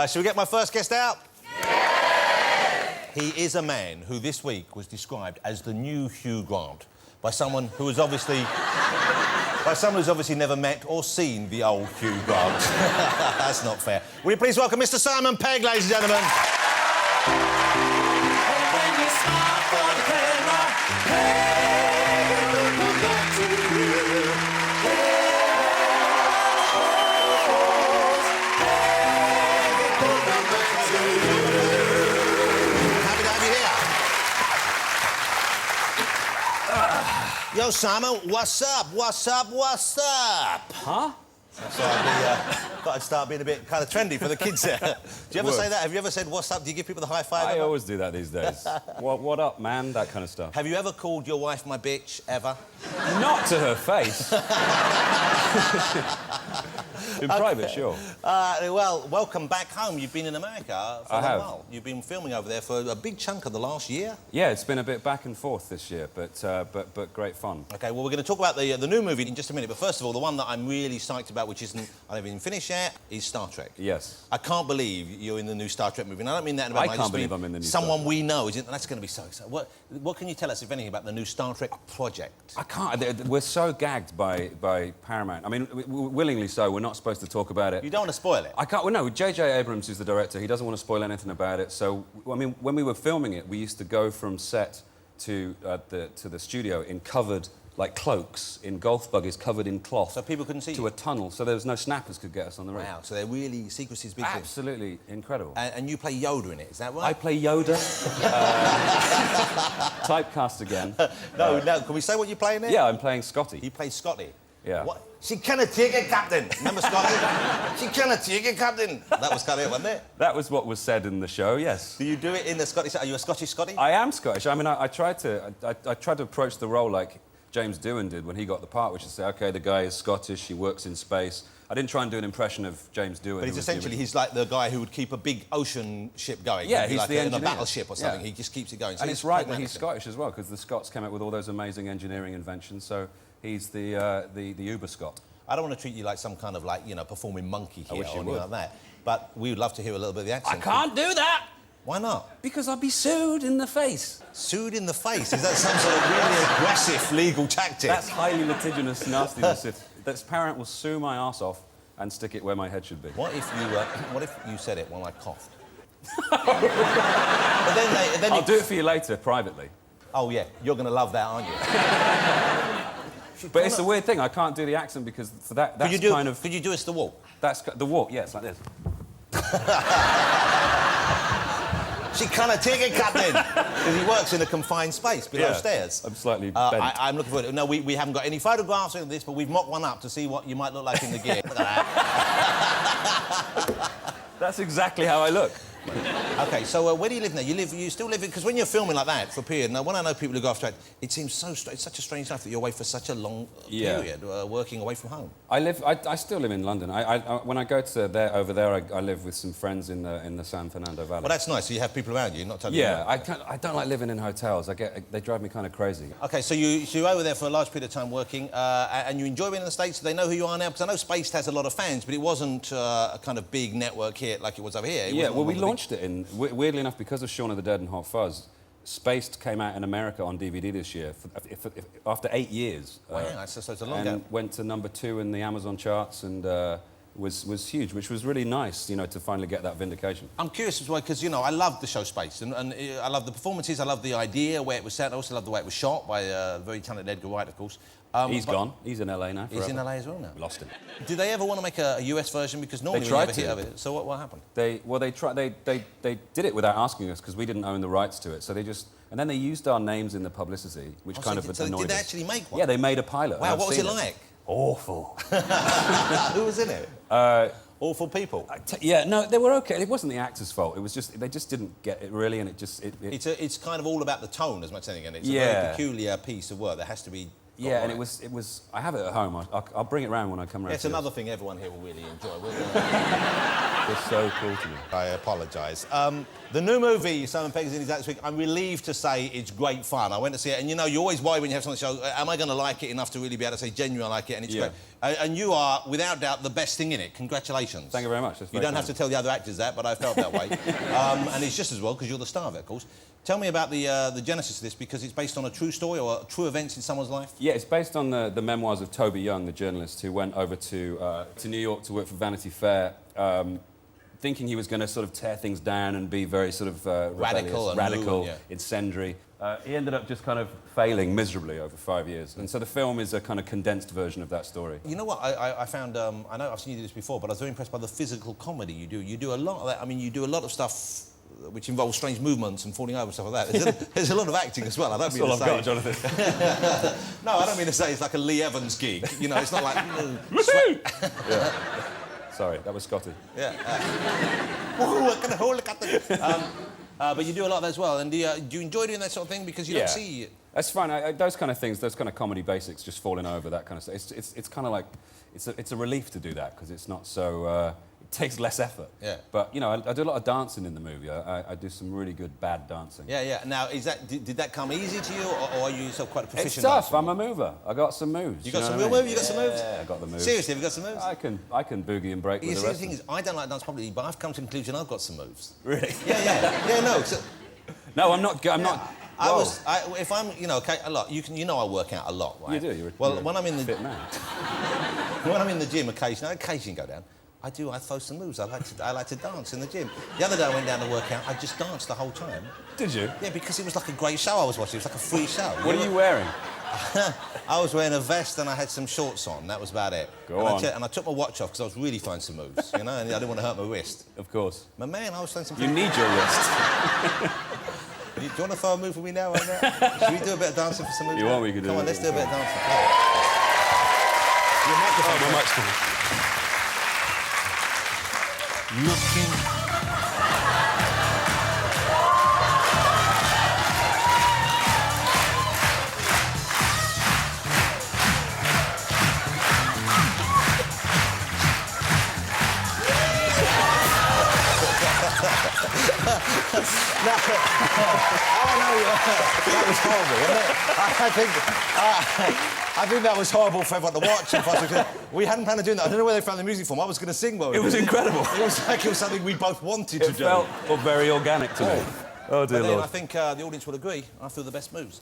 Shall we get my first guest out? Yes! He is a man who this week was described as the new Hugh Grant by someone who was obviously... by someone who's obviously never met or seen the old Hugh Grant. That's not fair. Will you please welcome Mr. Simon Pegg, ladies and gentlemen? Yo, Simon, what's up? What's up? What's up? Huh? So thought I'd start being a bit kind of trendy for the kids there. Do you ever say that? Have you ever said what's up? Do you give people the high five? I always do that these days. What up, man? That kind of stuff. Have you ever called your wife my bitch, ever? Not to her face. In private, sure. Well, welcome back home. You've been in America for a while. You've been filming over there for a big chunk of the last year. Yeah, it's been a bit back and forth this year, but great fun. OK, well, we're going to talk about the new movie in just a minute, but first of all, the one that I'm really psyched about, which I haven't even finished yet, is Star Trek. Yes. I can't believe you're in the new Star Trek movie. And I don't mean that in a bad way. I can't believe I'm in the new someone we know, isn't? That's going to be so exciting. What can you tell us, if anything, about the new Star Trek project? I can't. We're so gagged by Paramount. I mean, willingly so. We're not supposed to talk about it. You don't want to spoil it? I can't. Well, no, J.J. Abrams, who's the director, he doesn't want to spoil anything about it. So, I mean, when we were filming it, we used to go from set to the studio in covered, like, cloaks, in golf buggies covered in cloth. So people couldn't see you? To a tunnel, so there was no snappers could get us on the road. Wow, so they're really... secrecy's big thing. Absolutely incredible. And you play Yoda in it, is that right? I play Yoda. Typecast again. No, can we say what you're playing there? Yeah, I'm playing Scotty. You play Scotty? Yeah. What? She cannot take it, Captain. Remember Scotty? She cannot take it, Captain. That was kind of it, wasn't it? That was what was said in the show, yes. Do you do it in the Scottish... Are you a Scottish Scotty? I am Scottish. I mean, I tried to approach the role like James Doohan did when he got the part, which is say, OK, the guy is Scottish, he works in space. I didn't try and do an impression of James Doohan. But he's essentially, he's like the guy who would keep a big ocean ship going. Yeah, he's like the engineer. in a battleship or something. Yeah. He just keeps it going. So and it's right that he's Scottish as well, because the Scots came up with all those amazing engineering inventions, so he's the Uber Scot. I don't want to treat you like some kind of, like, you know, performing monkey here or anything would. like that. But we would love to hear a little bit of the accent. I can't do that! Why not? Because I'll be sued in the face. Sued in the face? Is that some sort of really aggressive legal tactic? That's highly litigious nastiness. That Paramount will sue my arse off and stick it where my head should be. What if you said it while I coughed? But then I'll do it for you later, privately. Oh, yeah. You're going to love that, aren't you? But it's a weird thing. I can't do the accent because for that's kind of... Could you do us the walk? That's the walk, yes, like this. She cannot take it, Captain. Because he works in a confined space below stairs. I'm slightly bent. I'm looking forward to it. No, we haven't got any photographs of this, but we've mocked one up to see what you might look like in the gear. Look at that. That's exactly how I look. OK, so where do you live now? You still live... Because when you're filming like that for a period... Now, when I know people who go off track, it seems so it's such a strange life that you're away for such a long period, working away from home. I still live in London. When I go to over there, I live with some friends in the San Fernando Valley. Well, that's nice. So you have people around you, not totally... Yeah, I don't like living in hotels. They drive me kind of crazy. OK, so you're over there for a large period of time working, and you enjoy being in the States. They know who you are now? Because I know Spaced has a lot of fans, but it wasn't a kind of big network hit like it was over here. Yeah, well, we launched it in... Weirdly enough, because of Shaun of the Dead and Hot Fuzz, Spaced came out in America on DVD this year after 8 years. Wow, so it's a long gap. And went to #2 in the Amazon charts and was huge, which was really nice, you know, to finally get that vindication. I'm curious as well, because, you know, I love the show Spaced, and I love the performances, I love the idea, where it was set, I also love the way it was shot by very talented Edgar Wright, of course. He's gone. He's in LA now. He's in LA as well now. Lost him. Did they ever want to make a US version? Because normally they tried hit of it. So what happened? They did it without asking us because we didn't own the rights to it. So they just... And then they used our names in the publicity, which kind of annoyed us. So did they actually make one? Yeah, they made a pilot. Wow, what was it like? Awful. Who was in it? Awful people. Yeah, no, they were OK. It wasn't the actors' fault. It was just they just didn't get it really, and it just It's kind of all about the tone as much as anything. It's a very peculiar piece of work that has to be. Yeah, and it was. I have it at home. I'll bring it round when I come round. It's another thing everyone here will really enjoy. They're so cool to me. I apologise. The new movie, Simon Pegg is in this week. I'm relieved to say it's great fun. I went to see it, and you know, you always worry when you have something on the show, am I going to like it enough to really be able to say genuinely I like it? And it's great. And you are, without doubt, the best thing in it. Congratulations. Thank you very much. You don't have to tell the other actors that, but I felt that way. And it's just as well, because you're the star of it, of course. Tell me about the genesis of this, because it's based on a true story or true events in someone's life? Yeah, it's based on the memoirs of Toby Young, the journalist who went over to New York to work for Vanity Fair, thinking he was going to sort of tear things down and be very sort of radical, incendiary. He ended up just kind of failing miserably over 5 years. And so the film is a kind of condensed version of that story. You know what? I found... I know I've seen you do this before, but I was very impressed by the physical comedy you do. You do a lot of that. I mean, you do a lot of stuff which involves strange movements and falling over and stuff like that. There's a lot of acting as well. I don't mean to say... That's all I've got, Jonathan. No, I don't mean to say it's like a Lee Evans gig. You know, it's not like... Yeah. Sorry, that was Scotty. Yeah. But you do a lot of that as well. And do you enjoy doing that sort of thing? Because you don't see... That's fine. Those kind of things, those kind of comedy basics, just falling over, that kind of stuff. It's kind of like... It's a relief to do that, because it's not so... it takes less effort. Yeah. But, you know, I do a lot of dancing in the movie. I do some really good bad dancing. Yeah, yeah. Now, did that come easy to you, or are you yourself quite a proficient It's tough. dancer? I'm a mover. I got some moves. You got some real moves? You got some moves? Yeah, I got the moves. Seriously, have you got some moves? I can boogie and break with the The rest thing of is, I don't like dance properly, but I've come to the conclusion I've got some moves. Really? Yeah, no. So, No, I'm not. if I'm, you know, okay, a lot. You know, I work out a lot, right? You do. When I'm in the fit man. when I'm in the gym, occasionally go down. I throw some moves. I like to dance in the gym. The other day I went down to work out. I just danced the whole time. Did you? Yeah, because it was like a great show I was watching. It was like a free show. What are you wearing? I was wearing a vest and I had some shorts on. That was about it. Go on. And I took my watch off because I was really throwing some moves, you know, and I didn't want to hurt my wrist. Of course. My man, I was throwing some... You need your wrist. Do you want to throw a move for me now, right now? Should we do a bit of dancing for some moves? You want we could do Come on, it. let's do a bit of dancing. Your microphone. My microphone. Looking... That was horrible, wasn't it? I think that was horrible for everyone to watch. We hadn't planned on doing that. I don't know where they found the music from. I was going to sing while we It was incredible. It was like it was something we both wanted to do. It felt very organic to me. Oh, dear But then Lord. I think the audience will agree I threw the best moves.